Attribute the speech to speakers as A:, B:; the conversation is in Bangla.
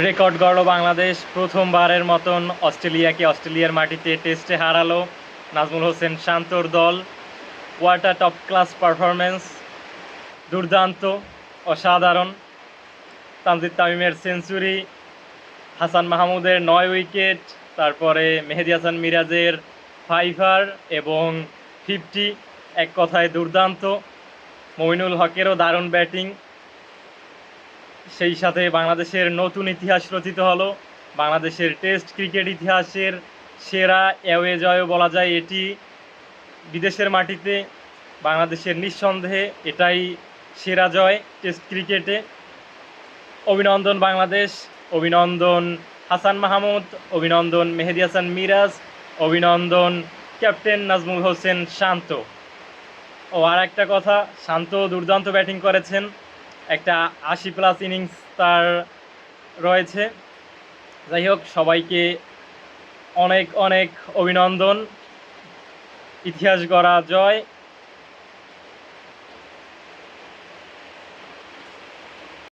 A: রেকর্ড গড়ল বাংলাদেশ, প্রথমবারের মতন অস্ট্রেলিয়ার মাটিতে টেস্টে হারালো নাজমুল হোসেন শান্তর দল। What a top class performance, দুর্দান্ত, অসাধারণ। তানজিদ তামিমের সেঞ্চুরি, হাসান মাহমুদের 9 উইকেট, তারপরে মেহেদী হাসান মিরাজের 5 এবং 50, এক কথায় দুর্দান্ত। মঈনুল হকেরও দারুণ ব্যাটিং। সেই সাথে বাংলাদেশের নতুন ইতিহাস রচিত হলো, বাংলাদেশের টেস্ট ক্রিকেট ইতিহাসের সেরা অ্যাওয়ে জয়ও বলা যায় এটি। বিদেশের মাটিতে বাংলাদেশের নিঃসন্দেহে এটাই সেরা জয় টেস্ট ক্রিকেটে। অভিনন্দন বাংলাদেশ, অভিনন্দন হাসান মাহমুদ, অভিনন্দন মেহেদী হাসান মিরাজ, অভিনন্দন ক্যাপ্টেন নাজমুল হোসেন শান্ত। আর একটা কথা, শান্ত দুর্দান্ত ব্যাটিং করেছেন, একটা 80+ ইনিংস তার রয়েছে। যাই হোক, সবাইকে অনেক অনেক অভিনন্দন। ইতিহাস গড়া জয়।